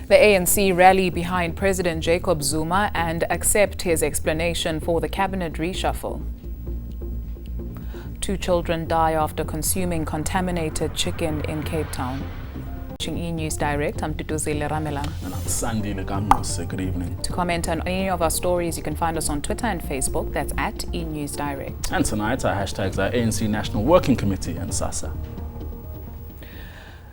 The ANC rally behind President Jacob Zuma and accept his explanation for the cabinet reshuffle. 2 children die after consuming contaminated chicken in Cape Town. Watching eNews Direct, I'm Tutuzile Ramelan. And I'm Sandile Gamnose. Good evening. To comment on any of our stories, you can find us on Twitter and Facebook. That's at eNews Direct. And tonight, our hashtags are ANC National Working Committee and SASA.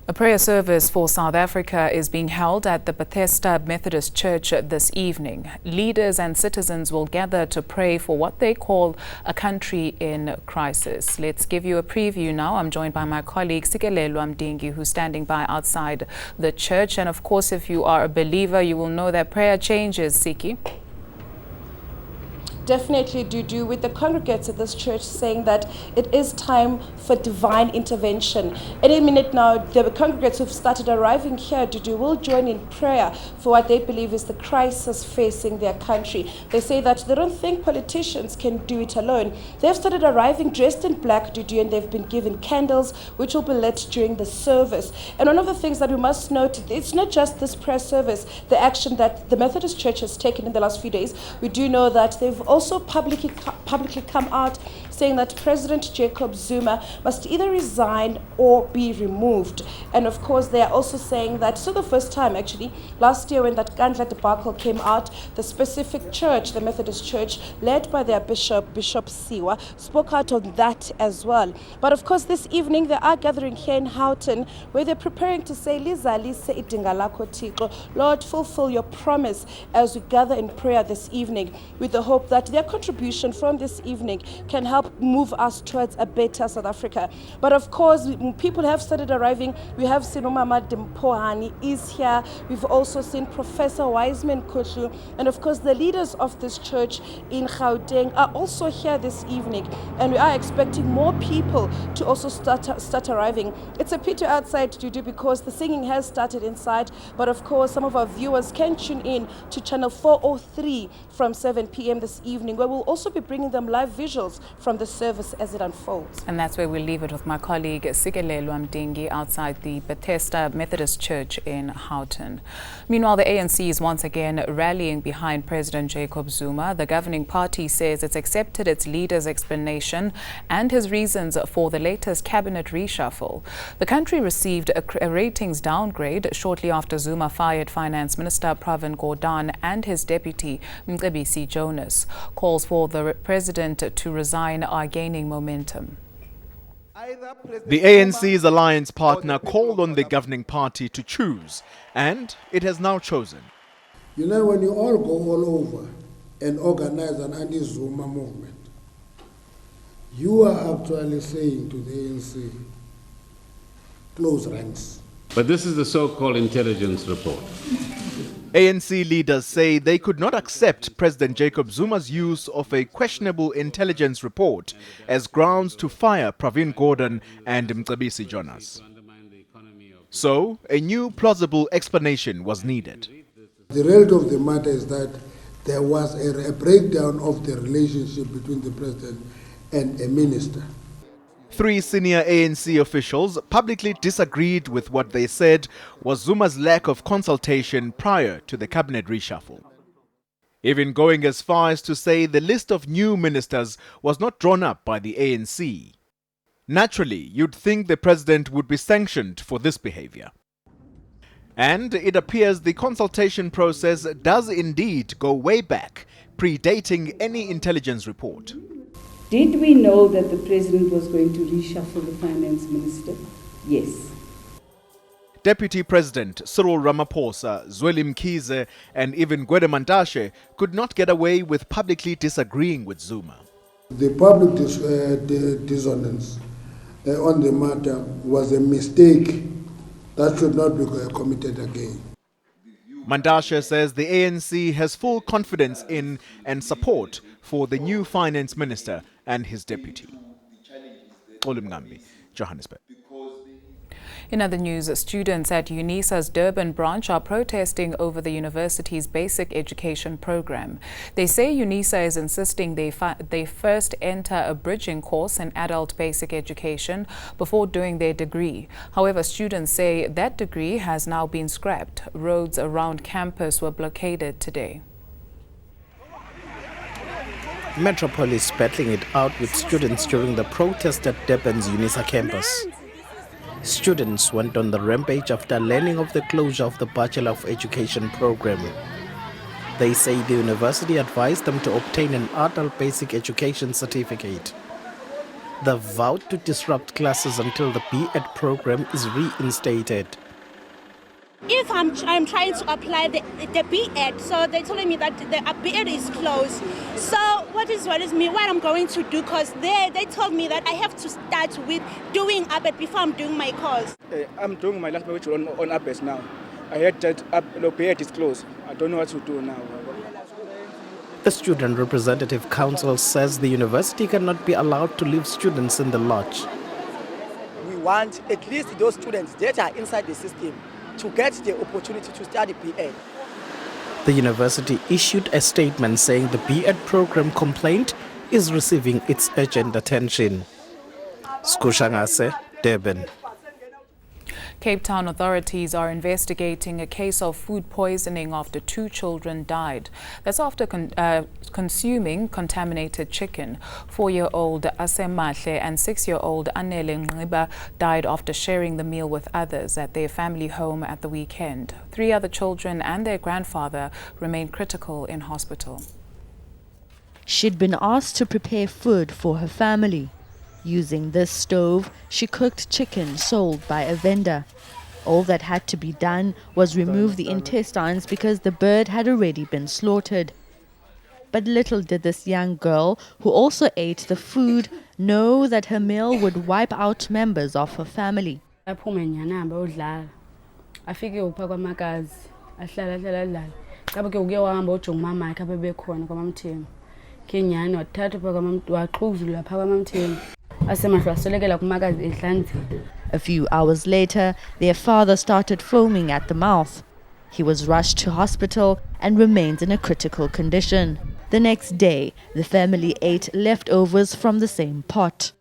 A prayer service for South Africa is being held at the Bethesda Methodist Church this evening. Leaders and citizens will gather to pray for what they call a country in crisis. Let's give you a preview now. I'm joined by my colleague Sikelelwa Mdingi, who's standing by outside the church. And of course, if you are a believer, you will know that prayer changes, Siki. Definitely do with the congregates at this church saying that it is time for divine intervention. Any minute now, the congregates who've started arriving here will join in prayer for what they believe is the crisis facing their country. They say that they don't think politicians can do it alone. They've started arriving dressed in black, and they've been given candles, which will be lit during the service. And one of the things that we must note, it's not just this prayer service, the action that the Methodist Church has taken in the last few days. We do know that they've also publicly come out saying that President Jacob Zuma must either resign or be removed. And of course, they are also saying that, so the first time actually, last year when that Gandla debacle came out, the specific church, the Methodist Church, led by their Bishop Siwa, spoke out on that as well. But of course, this evening, they are gathering here in Houghton, where they're preparing to say, Lord, fulfill your promise as we gather in prayer this evening, with the hope that their contribution from this evening can help move us towards a better South Africa. But of course, people have started arriving. We have seen Umama Dempohani is here. We've also seen Professor Wiseman Kutlu. And of course, the leaders of this church in Gauteng are also here this evening. And we are expecting more people to also start arriving. It's a pity outside, Dudu, because the singing has started inside. But of course, some of our viewers can tune in to channel 403 from 7 p.m. this evening, where we'll also be bringing them live visuals from the service as it unfolds. And that's where we'll leave it with my colleague Sikelelwa Mdingi outside the Bethesda Methodist Church in Houghton. Meanwhile, the ANC is once again rallying behind President Jacob Zuma. The governing party says it's accepted its leader's explanation and his reasons for the latest cabinet reshuffle. The country received a ratings downgrade shortly after Zuma fired Finance Minister Pravin Gordhan and his deputy Mcebisi Jonas. Calls for the president to resign are gaining momentum. The ANC's alliance partner called on the governing party to choose, and it has now chosen. You know, when you all go all over and organize an anti-Zuma movement, you are actually saying to the ANC, close ranks. But this is the so-called intelligence report. ANC leaders say they could not accept President Jacob Zuma's use of a questionable intelligence report as grounds to fire Pravin Gordhan and Mcebisi Jonas. So, a new plausible explanation was needed. The reality of the matter is that there was a breakdown of the relationship between the president and a minister. 3 senior ANC officials publicly disagreed with what they said was Zuma's lack of consultation prior to the cabinet reshuffle, even going as far as to say the list of new ministers was not drawn up by the ANC. Naturally, you'd think the president would be sanctioned for this behavior. And it appears the consultation process does indeed go way back, predating any intelligence report. Did we know that the president was going to reshuffle the finance minister? Yes. Deputy President Cyril Ramaphosa, Zweli Mkhize, and even Gwede Mantashe could not get away with publicly disagreeing with Zuma. The public dissonance on the matter was a mistake that should not be committed again. Mantashe says the ANC has full confidence in and support for the new finance minister and his deputy. Johannesburg. In other news, students at Unisys Durban branch are protesting over the university's basic education program. They say Unisys is insisting they first enter a bridging course in adult basic education before doing their degree. However, students say that degree has now been scrapped. Roads around campus were blockaded today. Metropolis battling it out with students during the protest at Durban's Unisys campus. Students went on the rampage after learning of the closure of the Bachelor of Education program. They say the university advised them to obtain an adult basic education certificate. They vowed to disrupt classes until the B.Ed program is reinstated. If I'm trying to apply the B.Ed, so they're telling me that the B.Ed is closed. So what is me, what I'm going to do, because they told me that I have to start with doing ABET before I'm doing my course. I'm doing my last module on ABET now. I heard that B.Ed is closed. I don't know what to do now. The Student Representative Council says the university cannot be allowed to leave students in the lodge. We want at least those students that are inside the system to get the opportunity to study B.Ed. The university issued a statement saying the B.Ed program complaint is receiving its urgent attention. Skushangase, Durban. Cape Town authorities are investigating a case of food poisoning after 2 children died. That's after consuming contaminated chicken. 4-year-old Asemahle and 6-year-old Anele Ngiba died after sharing the meal with others at their family home at the weekend. 3 other children and their grandfather remain critical in hospital. She'd been asked to prepare food for her family. Using this stove, she cooked chicken sold by a vendor. All that had to be done was remove the intestines because the bird had already been slaughtered. But little did this young girl, who also ate the food, know that her meal would wipe out members of her family. A few hours later, their father started foaming at the mouth. He was rushed to hospital and remains in a critical condition. The next day, the family ate leftovers from the same pot.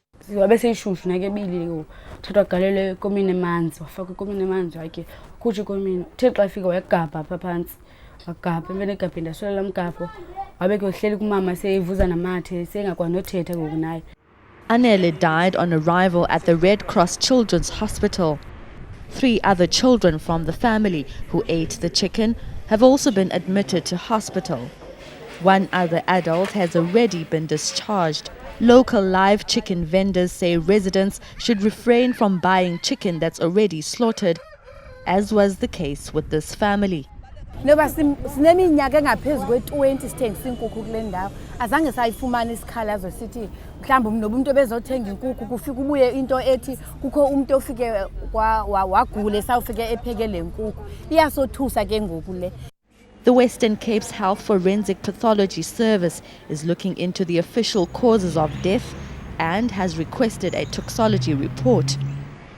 Anele died on arrival at the Red Cross Children's Hospital. 3 other children from the family who ate the chicken have also been admitted to hospital. 1 other adult has already been discharged. Local live chicken vendors say residents should refrain from buying chicken that's already slaughtered, as was the case with this family. Noba sineminyaka engaphezu kwe-20 sithengisa inkukhu kule ndawo azange sayifumana isikhalazo sithi mhlawumbe noba umuntu ebezothenga inkukhu kufika ubuye into ethi kukho umuntu ofike wagula esawufike epheke le nkukhu iyasothusa ke ngoku le. The Western Cape's Health Forensic Pathology Service is looking into the official causes of death and has requested a toxicology report.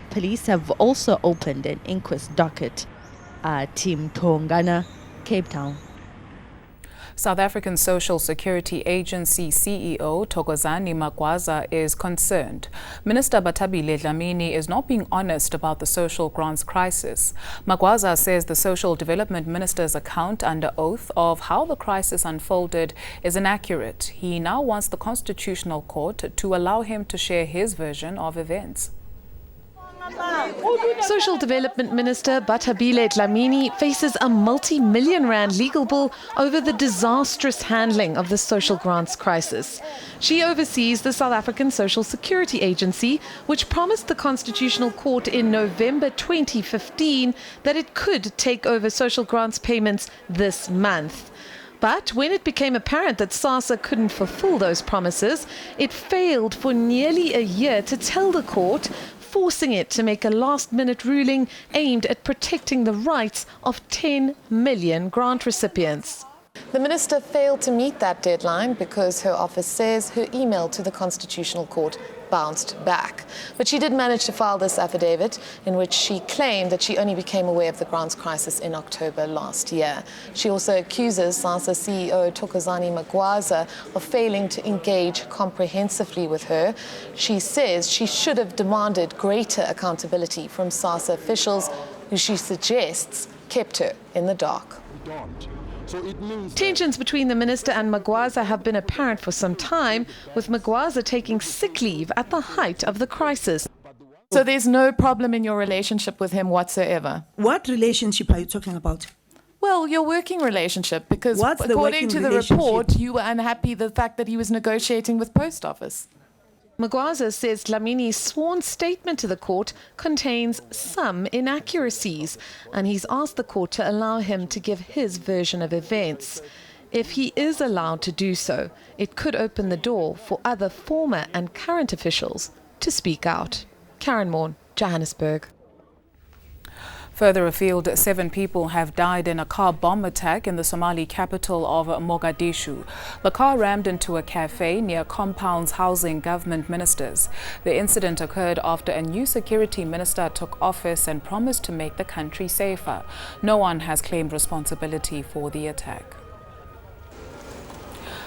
Police have also opened an inquest docket. Team Tongana, Cape Town. South African Social Security Agency CEO Thokozani Magwaza is concerned. Minister Bathabile Dlamini is not being honest about the social grants crisis. Magwaza says the Social Development Minister's account under oath of how the crisis unfolded is inaccurate. He now wants the Constitutional Court to allow him to share his version of events. Social Development Minister Bathabile Dlamini faces a multi-million rand legal bill over the disastrous handling of the social grants crisis. She oversees the South African Social Security Agency, which promised the Constitutional Court in November 2015 that it could take over social grants payments this month. But when it became apparent that SASSA couldn't fulfill those promises, it failed for nearly a year to tell the court, forcing it to make a last-minute ruling aimed at protecting the rights of 10 million grant recipients. The minister failed to meet that deadline because her office says her email to the Constitutional Court bounced back. But she did manage to file this affidavit in which she claimed that she only became aware of the grants crisis in October last year. She also accuses SASSA CEO Thokozani Magwaza of failing to engage comprehensively with her. She says she should have demanded greater accountability from SASSA officials who she suggests kept her in the dark. Tensions between the minister and Magwaza have been apparent for some time, with Magwaza taking sick leave at the height of the crisis. So there's no problem in your relationship with him whatsoever? What relationship are you talking about? Well, your working relationship, because according to the report, you were unhappy the fact that he was negotiating with Post Office. Magwaza says Dlamini's sworn statement to the court contains some inaccuracies, and he's asked the court to allow him to give his version of events. If he is allowed to do so, it could open the door for other former and current officials to speak out. Karen Morn, Johannesburg. Further afield, 7 people have died in a car bomb attack in the Somali capital of Mogadishu. The car rammed into a cafe near compounds housing government ministers. The incident occurred after a new security minister took office and promised to make the country safer. No one has claimed responsibility for the attack.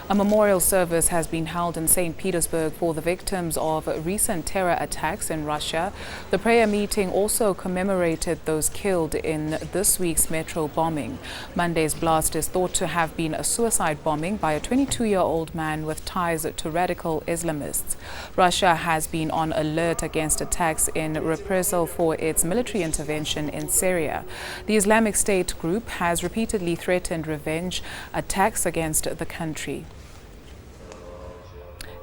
A memorial service has been held in St. Petersburg for the victims of recent terror attacks in Russia. The prayer meeting also commemorated those killed in this week's metro bombing. Monday's blast is thought to have been a suicide bombing by a 22-year-old man with ties to radical Islamists. Russia has been on alert against attacks in reprisal for its military intervention in Syria. The Islamic State group has repeatedly threatened revenge attacks against the country.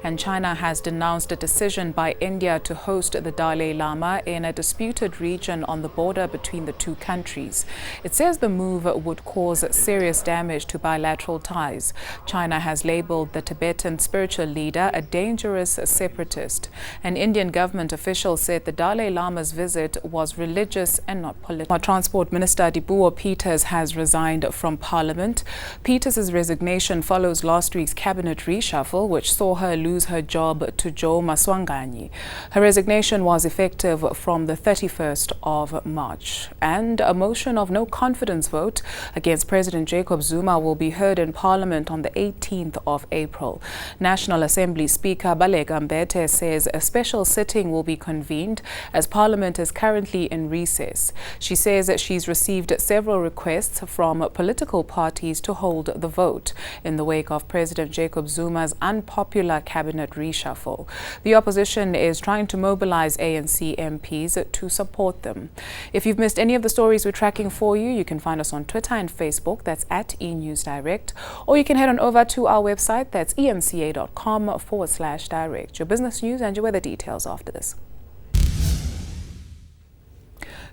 And China has denounced a decision by India to host the Dalai Lama in a disputed region on the border between the two countries. It says the move would cause serious damage to bilateral ties. China has labeled the Tibetan spiritual leader a dangerous separatist. An Indian government official said the Dalai Lama's visit was religious and not political. Transport Minister Dipuo Peters has resigned from Parliament. Peters' resignation follows last week's cabinet reshuffle, which saw her lose her job to Joe Maswanganyi. Her resignation was effective from the 31st of March. And a motion of no confidence vote against President Jacob Zuma will be heard in Parliament on the 18th of April. National Assembly Speaker Baleka Mbete says a special sitting will be convened as Parliament is currently in recess. She says that she's received several requests from political parties to hold the vote in the wake of President Jacob Zuma's unpopular cabinet reshuffle. The opposition is trying to mobilize ANC MPs to support them. If you've missed any of the stories we're tracking for you, you can find us on Twitter and Facebook, that's at eNews Direct, or you can head on over to our website, that's eNCA.com/direct. Your business news and your weather details after this.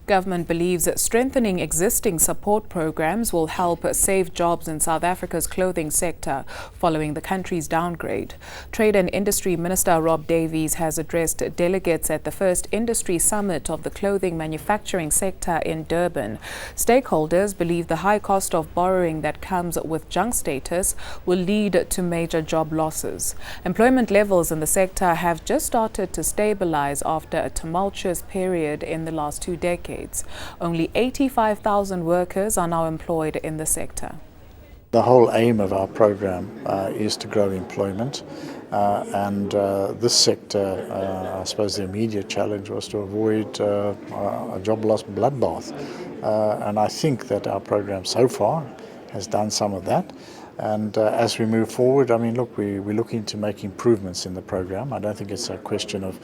Government believes that strengthening existing support programs will help save jobs in South Africa's clothing sector following the country's downgrade. Trade and Industry Minister Rob Davies has addressed delegates at the first industry summit of the clothing manufacturing sector in Durban. Stakeholders believe the high cost of borrowing that comes with junk status will lead to major job losses. Employment levels in the sector have just started to stabilize after a tumultuous period in the last 2 decades. Only 85,000 workers are now employed in the sector. The whole aim of our program is to grow employment, and this sector, I suppose the immediate challenge was to avoid a job loss bloodbath. And I think that our program so far has done some of that. And as we move forward, I mean, look, we're looking to make improvements in the program. I don't think it's a question of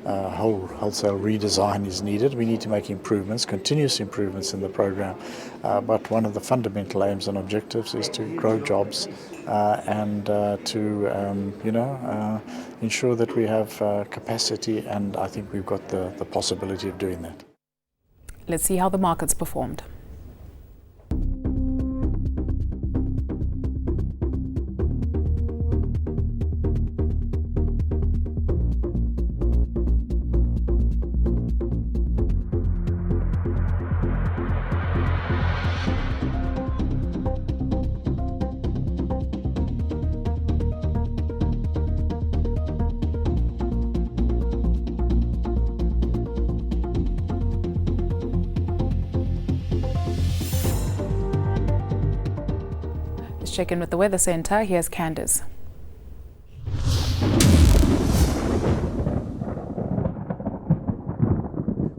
wholesale redesign is needed. We need to make improvements, continuous improvements in the program. But one of the fundamental aims and objectives is to grow jobs and to ensure that we have capacity, and I think we've got the possibility of doing that. Let's see how the markets performed. Let's check in with the Weather Centre. Here's Candice.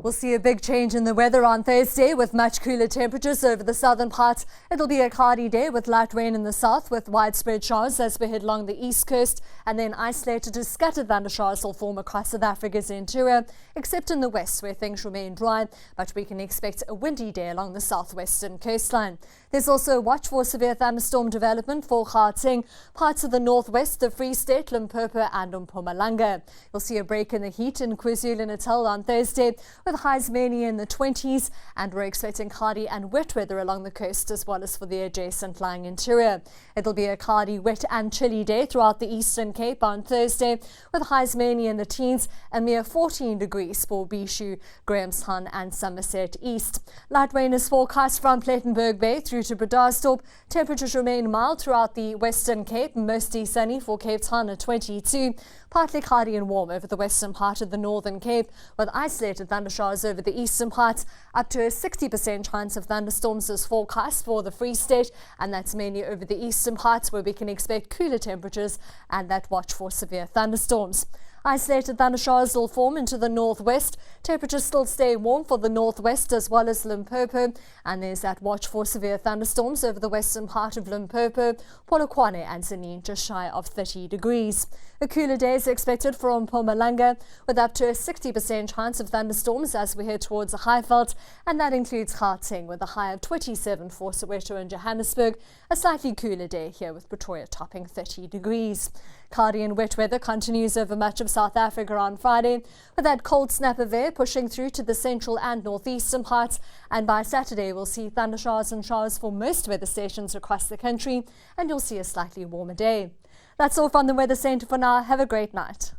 We'll see a big change in the weather on Thursday with much cooler temperatures over the southern parts. It'll be a cloudy day with light rain in the south with widespread showers as we head along the east coast, and then isolated to scattered thundershowers will form across South Africa's interior, except in the west where things remain dry, but we can expect a windy day along the southwestern coastline. There's also a watch for severe thunderstorm development for Gauteng, parts of the northwest, the Free State, Limpopo and Mpumalanga. You'll see a break in the heat in KwaZulu-Natal on Thursday with highs mainly in the 20s, and we're expecting cloudy and wet weather along the coast as well as for the adjacent lying interior. It'll be a cloudy, wet and chilly day throughout the Eastern Cape on Thursday with highs mainly in the teens, a mere 14 degrees for Bishu, Grahamstown and Somerset East. Light rain is forecast from Plettenberg Bay through to Bredasdorp. Temperatures remain mild throughout the Western Cape, mostly sunny for Cape Town at 22. Partly cloudy and warm over the western part of the Northern Cape with isolated thundershowers over the eastern parts. Up to a 60% chance of thunderstorms is forecast for the Free State, and that's mainly over the eastern parts where we can expect cooler temperatures and that watch for severe thunderstorms. Isolated thundershowers will form into the northwest. Temperatures still stay warm for the northwest as well as Limpopo, and there's that watch for severe thunderstorms over the western part of Limpopo, Polokwane and Tzaneen just shy of 30 degrees. A cooler day is expected from Mpumalanga with up to a 60% chance of thunderstorms as we head towards the Highveld, and that includes Gauteng with a high of 27 for Soweto and Johannesburg. A slightly cooler day here with Pretoria topping 30 degrees. Cloudy and wet weather continues over much of South Africa on Friday, with that cold snap of air pushing through to the central and northeastern parts, and by Saturday we'll see thundershowers and showers for most weather stations across the country, and you'll see a slightly warmer day. That's all from the Weather Centre for now. Have a great night.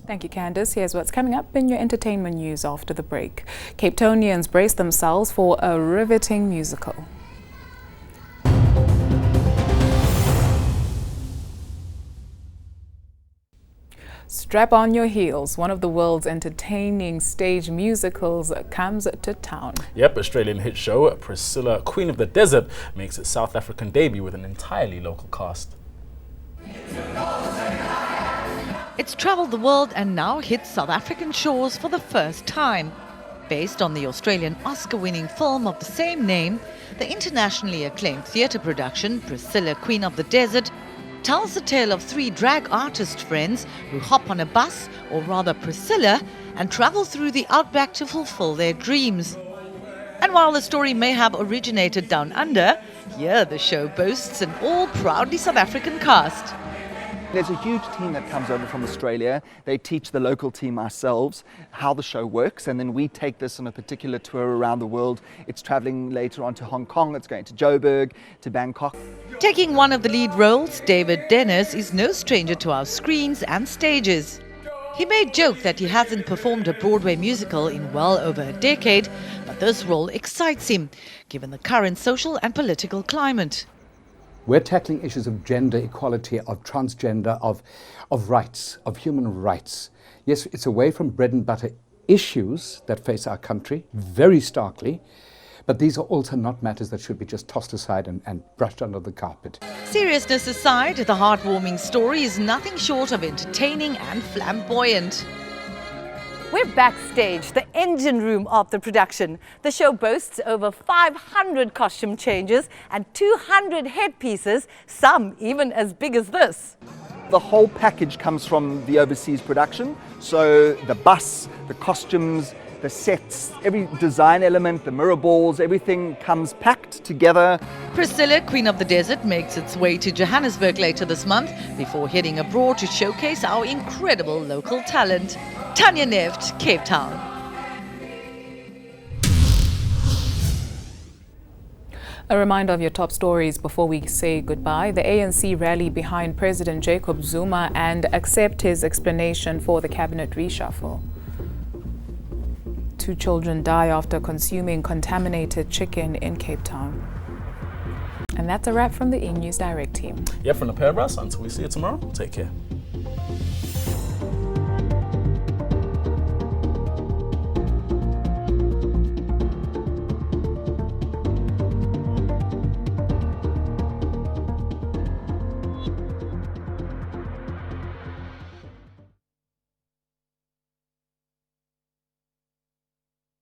Thank you, Candice. Here's what's coming up in your entertainment news after the break. Cape Townians brace themselves for a riveting musical. Strap on your heels. One of the world's entertaining stage musicals comes to town. Yep, Australian hit show Priscilla, Queen of the Desert makes its South African debut with an entirely local cast. It's travelled the world and now hits South African shores for the first time. Based on the Australian Oscar-winning film of the same name, the internationally acclaimed theatre production Priscilla, Queen of the Desert tells the tale of three drag artist friends who hop on a bus, or rather Priscilla, and travel through the outback to fulfill their dreams. And while the story may have originated down under, here the show boasts an all proudly South African cast. There's a huge team that comes over from Australia. They teach the local team ourselves how the show works, and then we take this on a particular tour around the world. It's traveling later on to Hong Kong, it's going to Joburg, to Bangkok. Taking one of the lead roles, David Dennis is no stranger to our screens and stages. He may joke that he hasn't performed a Broadway musical in well over a decade, but this role excites him, given the current social and political climate. We're tackling issues of gender equality, of transgender, of rights, of human rights. Yes, it's away from bread and butter issues that face our country, very starkly, but these are also not matters that should be just tossed aside and brushed under the carpet. Seriousness aside, the heartwarming story is nothing short of entertaining and flamboyant. We're backstage, the engine room of the production. The show boasts over 500 costume changes and 200 headpieces, some even as big as this. The whole package comes from the overseas production. So the bus, the costumes, the sets, every design element, the mirror balls, everything comes packed together. Priscilla, Queen of the Desert, makes its way to Johannesburg later this month before heading abroad to showcase our incredible local talent. Tanya Neft, Cape Town. A reminder of your top stories before we say goodbye. The ANC rally behind President Jacob Zuma and accept his explanation for the cabinet reshuffle. 2 children die after consuming contaminated chicken in Cape Town. And that's a wrap from the eNews Direct team. Yeah, from the pair of us, until we see you tomorrow, take care.